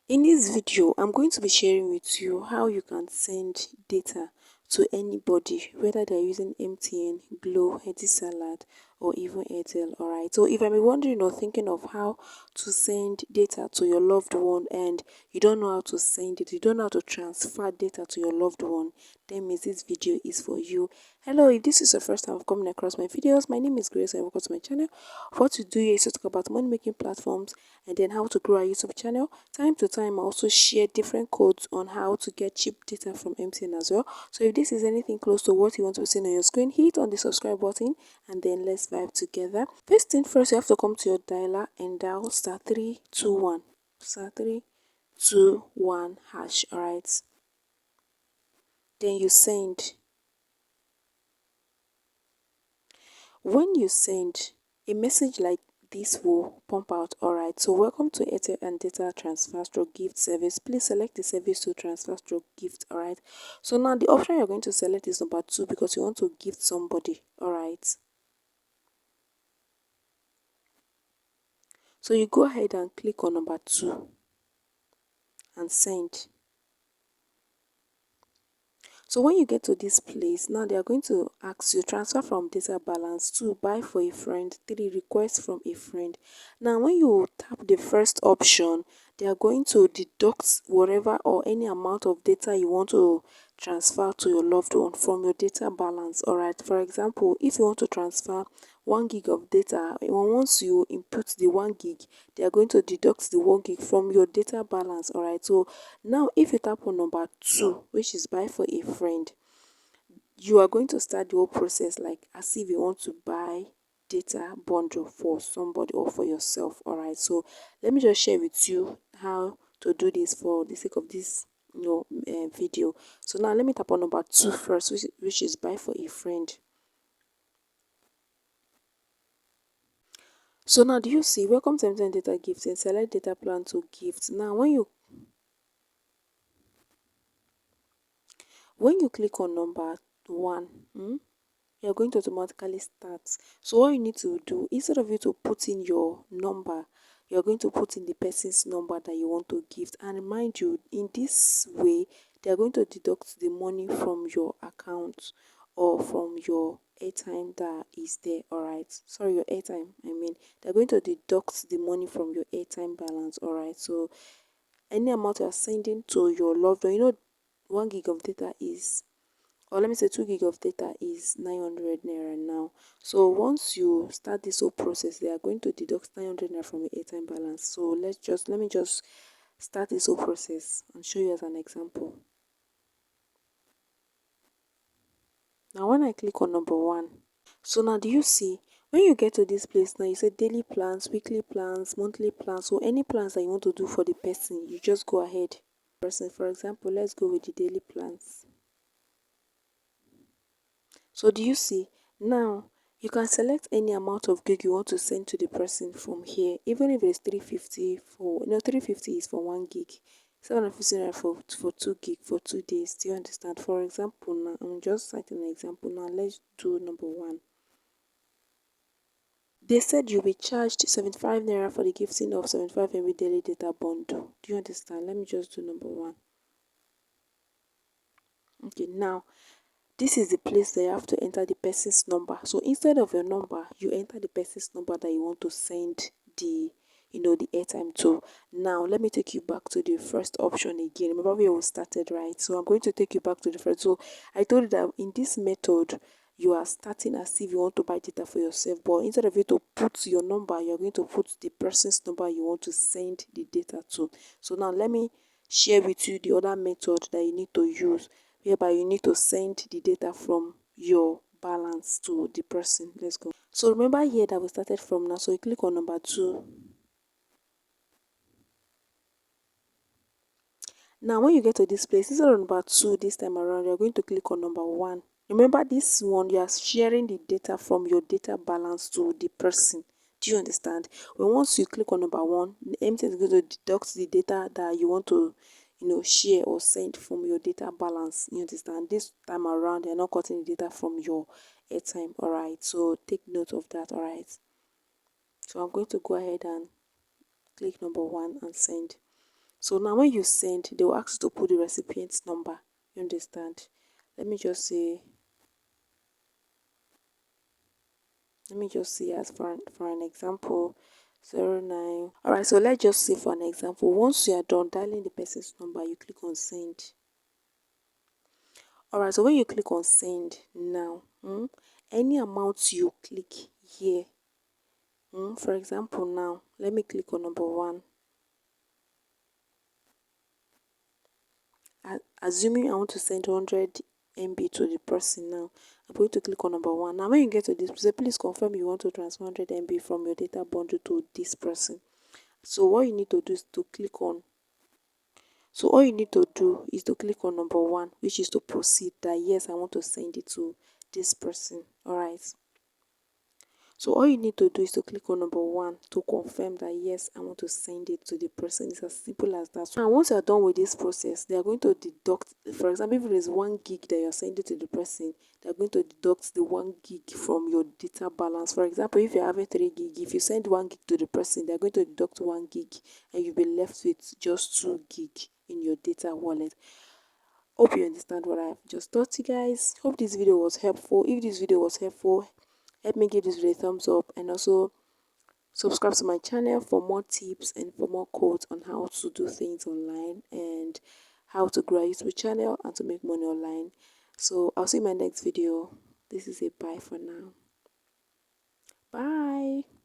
In this video, I'm going to be sharing with you how you can send data to anybody, whether they're using MTN, Glow, Etisalat, or even Airtel. Alright, so if I'm wondering or thinking of how to send data to your loved one and you don't know how to send it, you don't know how to transfer data to your loved one, then means this video is for you. Hello, if this is your first time of coming across my videos, my name is Grace and welcome to my channel. What to do here is to talk about money making platforms and then how to grow a YouTube channel. Time to time, I also share different codes on how to get cheap data from MTN as well. So if this is anything close to what you want to see on your screen, hit on the subscribe button and then let's vibe together. First thing first, you have to come to your dialer and dial *321 *321 hash. Alright, then you send. When you send, a message like this will pump out. Alright, so welcome to Airtel and data transfer stroke gift service. Please select the service to transfer stroke gift. Alright, so now the option you're going to select is number 2 because you want to gift somebody. Alright, so you go ahead and click on number 2 and send. So when you get to this place, now they are going to ask you transfer from data balance, 2 buy for a friend, 3 request from a friend. Now when you tap the first option, they are going to deduct whatever or any amount of data you want to transfer to your loved one from your data balance. Alright, for example, if you want to transfer 1 gig of data, once you input the 1 gig, they are going to deduct the 1 gig from your data balance. Alright, so now if you tap on number 2, which is buy for a friend, you are going to start the whole process like as if you want to buy data bundle for somebody or for yourself. Alright, so let me just share with you how to do this for the sake of this video. So now let me tap on number 2 first, which is buy for a friend. So now do you see welcome to MTN data gifts and select data plan to gift. Now when you click on number 1, you're going to automatically start. So what you need to do, instead of you to put in your number, you're going to put in the person's number that you want to gift. And mind you, in this way, they're going to deduct the money from your account or from your airtime that is there. Alright, sorry, your airtime, I mean, they're going to deduct the money from your airtime balance. Alright, so any amount you're sending to your loved one, 1 gig of data is, or let me say 2 gig of data is 900 naira now. So once you start this whole process, they are going to deduct 900 naira from your airtime balance. So let me just start this whole process and show you as an example. Now when I click on number 1, so now do you see when you get to this place now, you say daily plans, weekly plans, monthly plans. So any plans that you want to do for the person, you just go ahead. Person, for example, let's go with the daily plans. So do you see now you can select any amount of gig you want to send to the person from here, even if it's 350 for 350 is for 1 gig, 750 naira for 2 gig for 2 days. Do you understand? For example, now I'm just citing an example. Now let's do number 1. They said you'll be charged 75 naira for the gifting of 75 MB daily data bundle. Do you understand? Let me just do number 1. Okay, now this is the place that you have to enter the person's number. So instead of your number, you enter the person's number that you want to send the the airtime to. Now let me take you back to the first option again. Remember where we started, right? So I'm going to take you back to the first. So I told you that in this method you are starting as if you want to buy data for yourself, but instead of you to put your number, you're going to put the person's number you want to send the data to. So now let me share with you the other method that you need to use, whereby you need to send the data from your balance to the person. Let's go. So remember here that we started from now. So you click on number 2. Now when you get to this place, instead of number 2 this time around, you're going to click on number 1. Remember this one, you are sharing the data from your data balance to the person. Do you understand? When once you click on number 1, the MTN is going to deduct the data that you want to share or send from your data balance. You understand? This time around, they're not cutting the data from your airtime. Alright, so take note of that. Alright, so I'm going to go ahead and click number 1 and send. So now when you send, they will ask you to put the recipient's number. You understand? Let me just say, as for an example, 09. All right, so let's just say for an example, once you are done dialing the person's number, you click on send. All right, so when you click on send now, any amount you click here, for example, now let me click on number one. Assuming I want to send 100 MB to the person now, I'm going to click on number one. Now, when you get to this, say, please confirm you want to transfer 100 MB from your data bundle to this person. So what you need to do is to click on. So all you need to do is to click on number one, which is to proceed that yes, I want to send it to this person. All right. So all you need to do is to click on number one to confirm that yes, I want to send it to the person. It's as simple as that. And once you're done with this process, they are going to deduct, for example, if it is 1 gig that you're sending to the person, they're going to deduct the 1 gig from your data balance. For example, if you're having 3 gig, if you send 1 gig to the person, they're going to deduct 1 gig and you'll be left with just 2 gig in your data wallet. Hope you understand what I've just taught you guys. Hope this video was helpful. If this video was helpful, help me give this video a thumbs up and also subscribe to my channel for more tips and for more quotes on how to do things online and how to grow a YouTube channel and to make money online. So I'll see you in my next video. This is a bye for now. Bye.